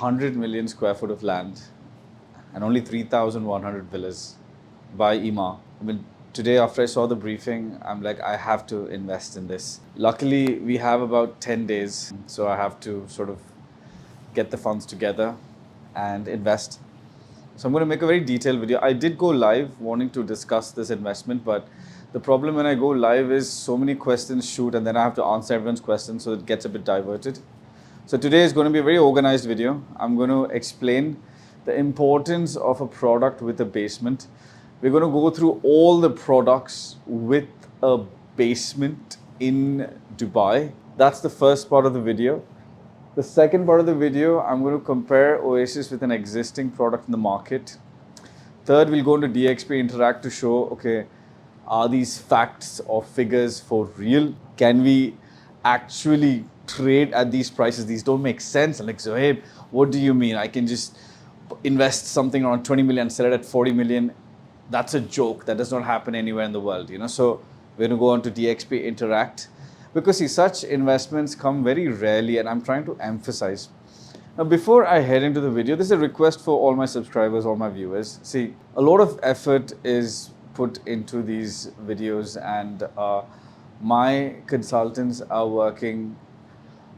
100 million square foot of land and only 3,100 villas by IMA. I mean, today after I saw the briefing, I'm like, I have to invest in this. Luckily, we have about 10 days, so I have to sort of get the funds together and invest. So I'm going to make a very detailed video. I did go live wanting to discuss this investment, but the problem when I go live is so many questions shoot and then I have to answer everyone's questions, so it gets a bit diverted. So today is going to be a very organized video. I'm going to explain the importance of a product with a basement. We're going to go through all the products with a basement in Dubai. That's the first part of the video. The second part of the video, I'm going to compare Oasis with an existing product in the market. Third, we'll go into DXP Interact to show, okay, are these facts or figures for real? Can we actually trade at these prices? These don't make sense. I'm like, Zohaib, what do you mean? I can just invest something around 20 million, sell it at 40 million. That's a joke. That does not happen anywhere in the world, you know. So we're going to go on to DXP Interact because see, such investments come very rarely, and I'm trying to emphasize. Now, before I head into the video, this is a request for all my subscribers, all my viewers. See, a lot of effort is put into these videos, and my consultants are working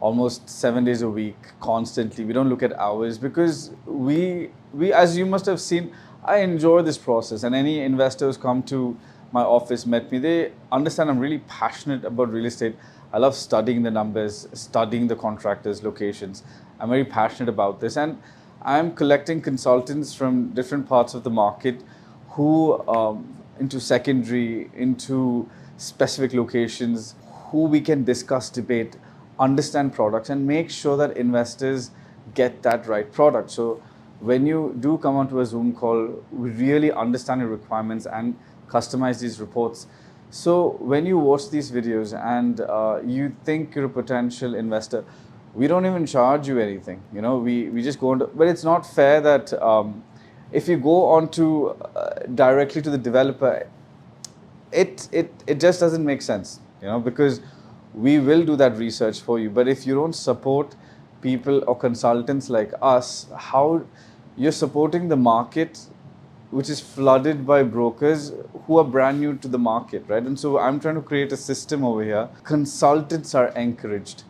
almost 7 days a week constantly. We don't look at hours because we as you must have seen, I enjoy this process, and any investors come to my office, met me, they understand I'm really passionate about real estate. I love studying the numbers, studying the contractors, locations. I'm very passionate about this, and I'm collecting consultants from different parts of the market who into secondary, into specific locations, who we can discuss, debate, understand products, and make sure that investors get that right product. So when you do come onto a Zoom call, we really understand your requirements and customize these reports. So when you watch these videos and you think you're a potential investor, we don't even charge you anything. You know, we just go on to, but it's not fair that if you go on to directly to the developer, it just doesn't make sense, you know, because we will do that research for you. But if you don't support people or consultants like us, how you're supporting the market, which is flooded by brokers who are brand new to the market, right? And so I'm trying to create a system over here. Consultants are encouraged,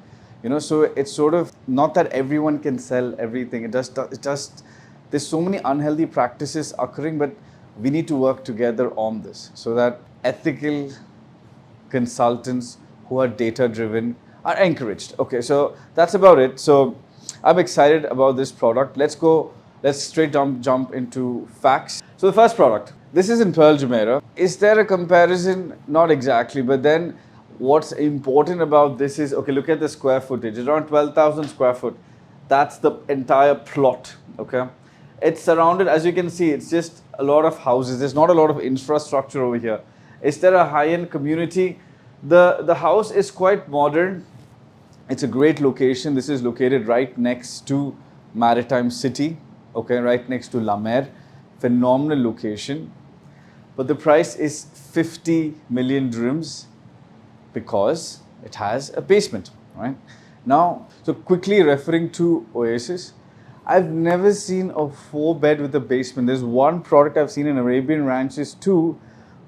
you know, so it's sort of not that everyone can sell everything. It just there's so many unhealthy practices occurring, but we need to work together on this so that ethical consultants who are data driven are encouraged. Okay, so that's about it. So I'm excited about this product. Let's straight jump into facts. So the first product, this is in Pearl Jumeirah. Is there a comparison? Not exactly, but then what's important about this is, okay, look at the square footage. It's around 12,000 square foot. That's the entire plot, okay? It's surrounded, as you can see, it's just a lot of houses. There's not a lot of infrastructure over here. Is there a high-end community? The house is quite modern. It's a great location. This is located right next to Maritime City, okay, right next to La Mer. Phenomenal location. But the price is 50 million dirhams because it has a basement, right? Now, so quickly referring to Oasis, I've never seen a 4-bed with a basement. There's one product I've seen in Arabian Ranches too,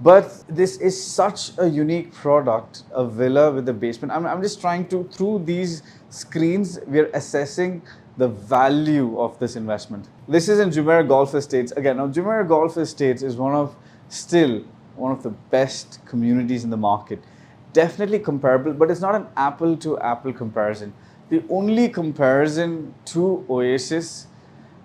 but this is such a unique product, a villa with a basement. I'm just trying to, through these screens, we're assessing the value of this investment. This is in Jumeirah Golf Estates. Again, now Jumeirah Golf Estates is still one of the best communities in the market. Definitely comparable, but it's not an apple to apple comparison. The only comparison to Oasis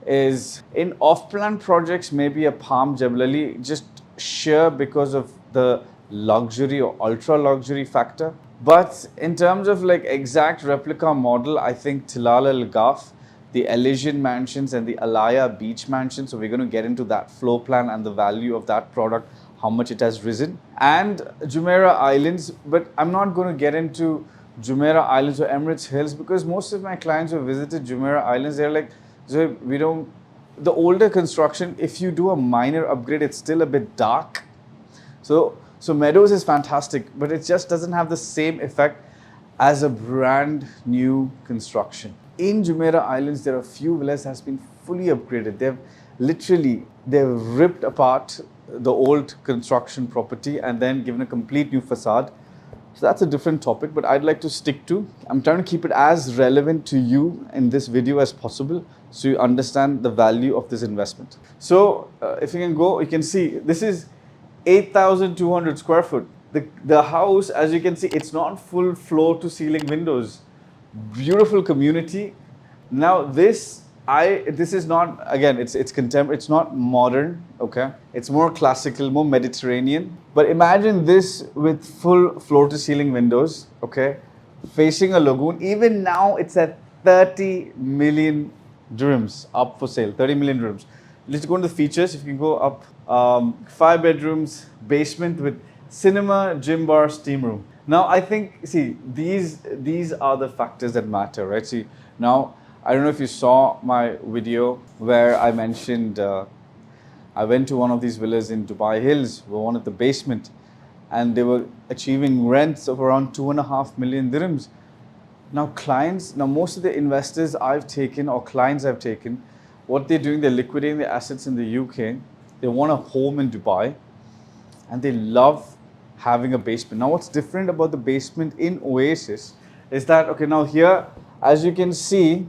is in off-plan projects, maybe a Palm Jebel Ali, just sheer because of the luxury or ultra luxury factor. But in terms of like exact replica model, I think Tilal Al Ghaf, the Elysian Mansions and the Alaya Beach Mansion. So we're going to get into that floor plan and the value of that product, how much it has risen. And Jumeirah Islands, but I'm not going to get into Jumeirah Islands or Emirates Hills because most of my clients who have visited Jumeirah Islands, they're like, so we don't, the older construction, if you do a minor upgrade, it's still a bit dark. So Meadows is fantastic, but it just doesn't have the same effect as a brand new construction. In Jumeirah Islands, there are a few villas that has been fully upgraded. They've ripped apart the old construction property and then given a complete new facade. So that's a different topic, but I'd like to stick to. I'm trying to keep it as relevant to you in this video as possible so you understand the value of this investment. So if you can go, you can see this is 8,200 square foot. The house, as you can see, it's not full floor to ceiling windows. Beautiful community. Now this is not, again, it's contemporary, it's not modern, okay? It's more classical, more Mediterranean. But imagine this with full floor to ceiling windows, okay? Facing a lagoon. Even now it's at 30 million dirhams up for sale, 30 million dirhams. Let's go into the features. If you can go up, 5 bedrooms, basement with cinema, gym bar, steam room. Now I think, see, these are the factors that matter, right? See, now I don't know if you saw my video where I mentioned I went to one of these villas in Dubai Hills, we one at the basement, and they were achieving rents of around 2.5 million dirhams. Now most of the investors I've taken or clients I've taken, what they're doing, they're liquidating their assets in the UK. They want a home in Dubai, and they love having a basement. Now what's different about the basement in Oasis is that, okay, now here, as you can see,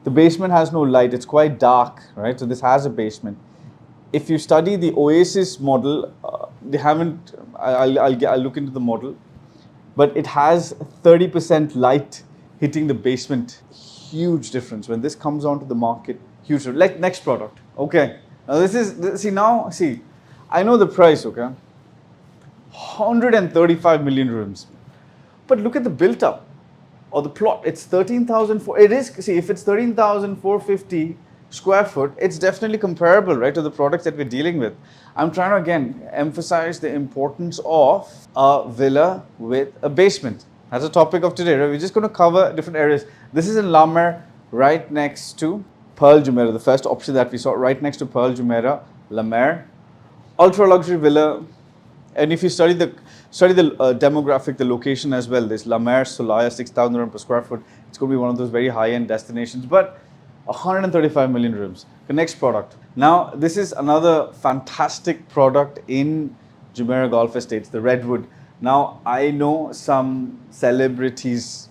the basement has no light. It's quite dark, right? So this has a basement. If you study the Oasis model, they haven't, I'll look into the model, but it has 30% light hitting the basement. Huge difference. When this comes onto the market, huge. Like next product. Okay. Now see, I know the price, okay? 135 million dirhams. But look at the built up or the plot. It's 13,004. It is, see, if it's 13,450 square foot, it's definitely comparable, right, to the products that we're dealing with. I'm trying to again emphasize the importance of a villa with a basement. That's the topic of today, right? We're just going to cover different areas. This is in La Mer, right next to Pearl Jumeirah, the first option that we saw, right next to Pearl Jumeirah, La Mer. Ultra luxury villa. And if you study the demographic, the location as well, this La Mer Solaya, 6,000 dirham per square foot, it's going to be one of those very high-end destinations, but 135 million dirhams. The next product. Now, this is another fantastic product in Jumeirah Golf Estates, the Redwood. Now, I know some celebrities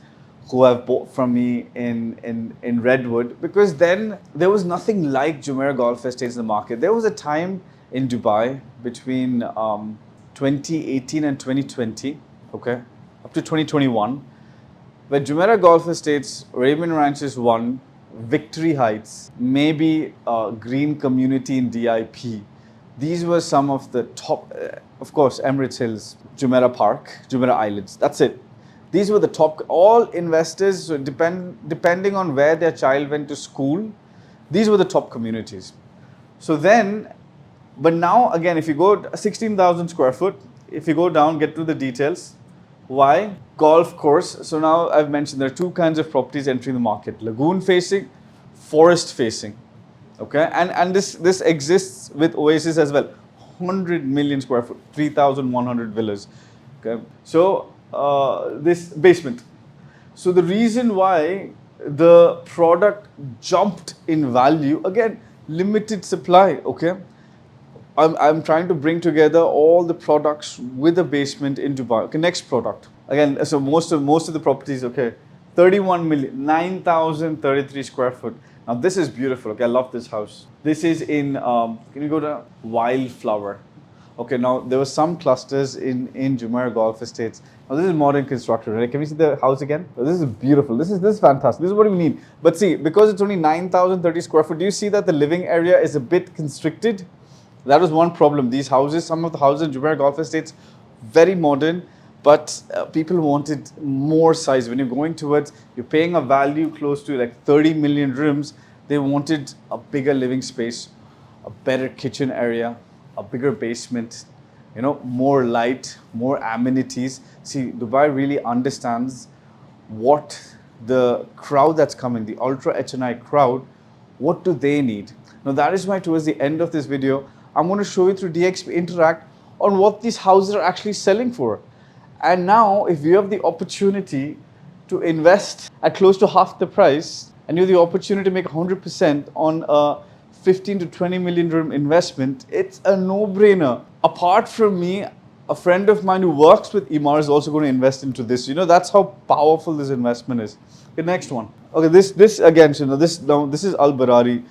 who have bought from me in Redwood, because then there was nothing like Jumeirah Golf Estates in the market. There was a time in Dubai between 2018 and 2020, okay, up to 2021, where Jumeirah Golf Estates, Arabian Ranches 1, Victory Heights, maybe Green Community in DIP. These were some of the top, of course, Emirates Hills, Jumeirah Park, Jumeirah Islands, that's it. These were the top, all investors, so depending on where their child went to school, these were the top communities. So then, but now again, if you go 16,000 square foot, if you go down, get to the details. Why? Golf course. So now I've mentioned there are two kinds of properties entering the market: lagoon facing, forest facing. Okay, and this exists with Oasis as well. 100 million square foot, 3,100 villas. Okay, so this basement. So the reason why the product jumped in value, again, limited supply. Okay. I'm trying to bring together all the products with a basement in Dubai. Okay, next product. Again, so most of the properties, okay, 31 million, 9,033 square foot. Now this is beautiful. Okay, I love this house. This is in, can you go to Wildflower? Okay, now there were some clusters in Jumeirah Golf Estates. Now this is modern construction, right? Can we see the house again? Oh, this is beautiful. This is fantastic. This is what we need. But see, because it's only 9,030 square foot, do you see that the living area is a bit constricted? That was one problem. These houses, some of the houses in Jumeirah Golf Estates, very modern, but people wanted more size. When you're going towards, you're paying a value close to like 30 million dirhams, they wanted a bigger living space, a better kitchen area, a bigger basement, you know, more light, more amenities. See, Dubai really understands what the crowd that's coming, the ultra HNI crowd, what do they need? Now that is why towards the end of this video, I'm going to show you through DXP Interact on what these houses are actually selling for. And now, if you have the opportunity to invest at close to half the price, and you have the opportunity to make 100% on a 15 to 20 million dirham investment, it's a no-brainer. Apart from me, a friend of mine who works with Emaar is also going to invest into this. You know, that's how powerful this investment is. The next one. Okay, this again, you know, this is Al Barari.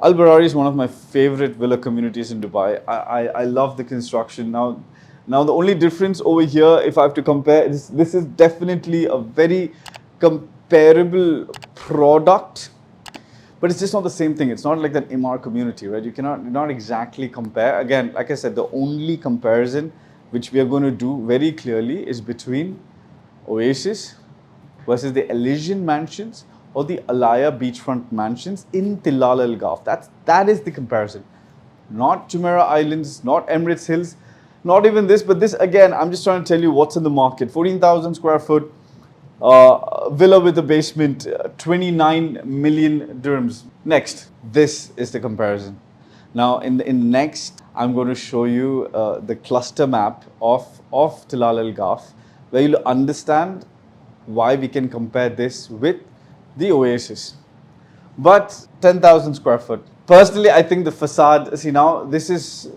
Al Barari is one of my favorite villa communities in Dubai. I love the construction. Now the only difference over here, if I have to compare, this is definitely a very comparable product, but it's just not the same thing. It's not like that Emaar community, right? You cannot not exactly compare. Again, like I said, the only comparison which we are going to do very clearly is between Oasis versus the Elysian Mansions or the Alaya beachfront mansions in Tilal Al Gaf. That is the comparison. Not Jumeirah Islands, not Emirates Hills, not even this, but this again, I'm just trying to tell you what's in the market. 14,000 square foot villa with a basement, 29 million dirhams. Next, this is the comparison. Now, in the next, I'm going to show you the cluster map of Tilal Al Gaf, where you'll understand why we can compare this with the Oasis. But 10,000 square foot. Personally, I think the facade, see now, this is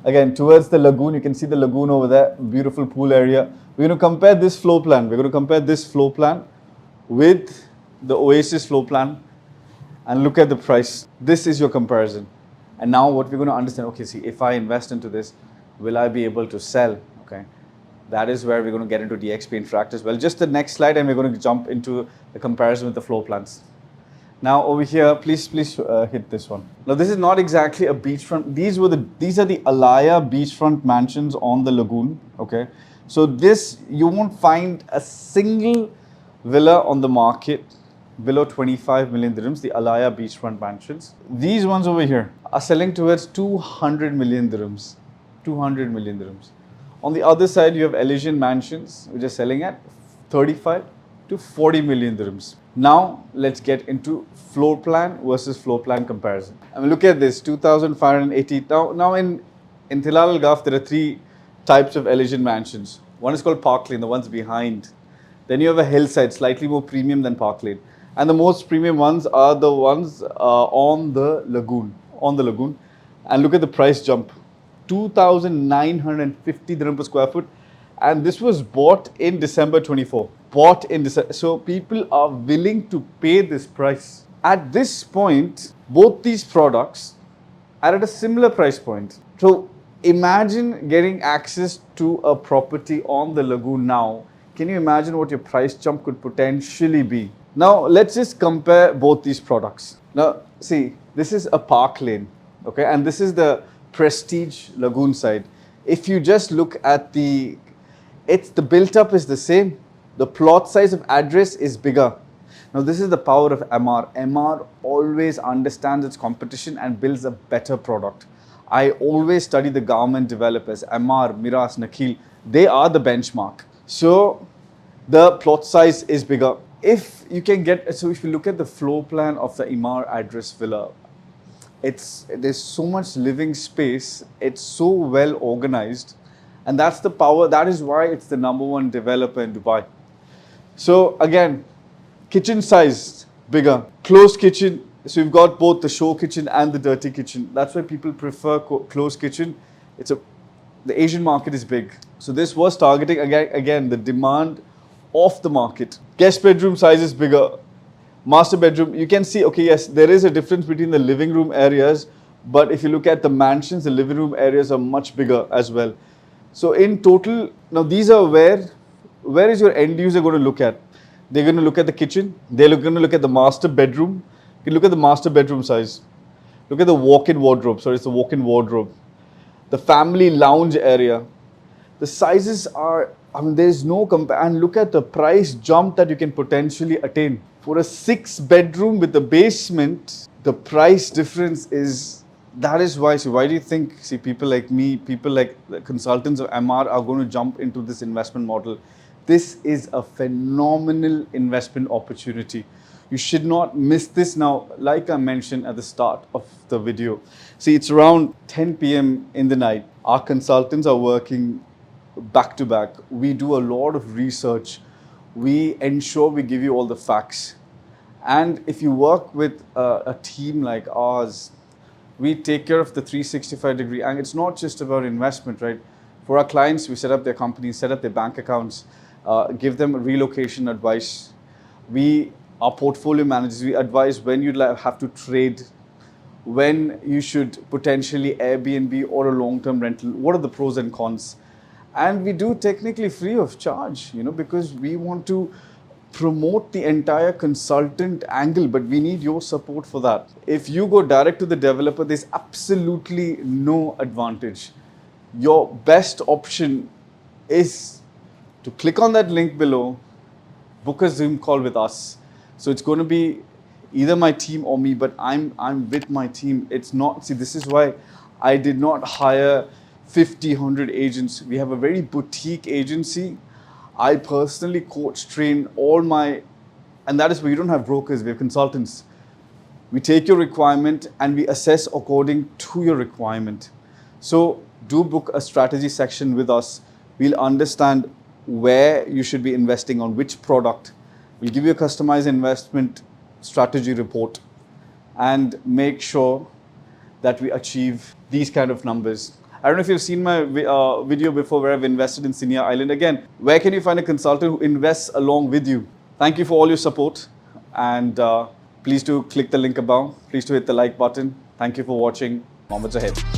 again towards the lagoon. You can see the lagoon over there, beautiful pool area. We're going to compare this floor plan. We're going to compare this floor plan with the Oasis floor plan and look at the price. This is your comparison. And now what we're going to understand, okay, see, if I invest into this, will I be able to sell? Okay. That is where we're going to get into DXP and Fract as well. Just the next slide, and we're going to jump into the comparison with the floor plans. Now over here, please hit this one. Now this is not exactly a beachfront. These are the Alaya beachfront mansions on the lagoon. Okay. So this, you won't find a single villa on the market below 25 million dirhams, the Alaya beachfront mansions. These ones over here are selling towards 200 million dirhams. 200 million dirhams. On the other side, you have Elysian mansions, which are selling at 35 to 40 million dirhams. Now, let's get into floor plan versus floor plan comparison. I mean, look at this, 2,580. Now in Tilal Al Gaf, there are three types of Elysian mansions. One is called Park Lane, the one's behind. Then you have a hillside, slightly more premium than Park Lane. And the most premium ones are the ones on the lagoon. And look at the price jump. 2,950 dirham per square foot. And this was bought in December 24. Bought in December. So people are willing to pay this price. At this point, both these products are at a similar price point. So imagine getting access to a property on the lagoon now. Can you imagine what your price jump could potentially be? Now, let's just compare both these products. Now, see, this is a Park Lane, okay? And this is the Prestige Lagoon side. If you just look at the built up is the same. The plot size of address is bigger. Now, this is the power of Emaar. Emaar always understands its competition and builds a better product. I always study the government developers, Emaar, Miras, Nakheel. They are the benchmark. So, the plot size is bigger. If you look at the floor plan of the Emaar address villa, there's so much living space, it's so well organized, and that's the power. That is why it's the #1 developer in Dubai. So again, kitchen size bigger, closed kitchen. So you've got both the show kitchen and the dirty kitchen. That's why people prefer closed kitchen. The Asian market is big. So this was targeting again the demand of the market. Guest bedroom size is bigger. Master bedroom, you can see, okay, yes, there is a difference between the living room areas, but if you look at the mansions, the living room areas are much bigger as well. So in total, now these are where is your end user going to look at? They're going to look at the kitchen. They're going to look at the master bedroom. You can look at the master bedroom size. Look at the walk-in wardrobe. Sorry, it's the walk-in wardrobe. The family lounge area. The sizes are, I mean, there's no comparison. And look at the price jump that you can potentially attain. For a 6-bedroom with a basement, the price difference is, that is why. So why do you think, people like me, people like the consultants of Emaar are going to jump into this investment model? This is a phenomenal investment opportunity. You should not miss this. Now, like I mentioned at the start of the video, see, it's around 10 p.m. in the night. Our consultants are working back to back. We do a lot of research. We ensure we give you all the facts. And if you work with a team like ours, we take care of the 365-degree. And it's not just about investment, right? For our clients, we set up their companies, set up their bank accounts, give them relocation advice. We are portfolio managers. We advise when you'd have to trade, when you should potentially Airbnb or a long-term rental. What are the pros and cons? And we do technically free of charge, because we want to promote the entire consultant angle, but we need your support for that. If you go direct to the developer, there's absolutely no advantage. Your best option is to click on that link below, book a Zoom call with us. So it's going to be either my team or me, but I'm with my team. It's not, see, this is why I did not hire 50, 100 agents. We have a very boutique agency. I personally coach, train all my, and that is where you don't have brokers, we have consultants. We take your requirement and we assess according to your requirement. So do book a strategy section with us. We'll understand where you should be investing on which product. We'll give you a customized investment strategy report and make sure that we achieve these kind of numbers. I don't know if you've seen my video before where I've invested in Senior Island. Again, where can you find a consultant who invests along with you? Thank you for all your support, and please do click the link above. Please do hit the like button. Thank you for watching. Mohammed Zohaib.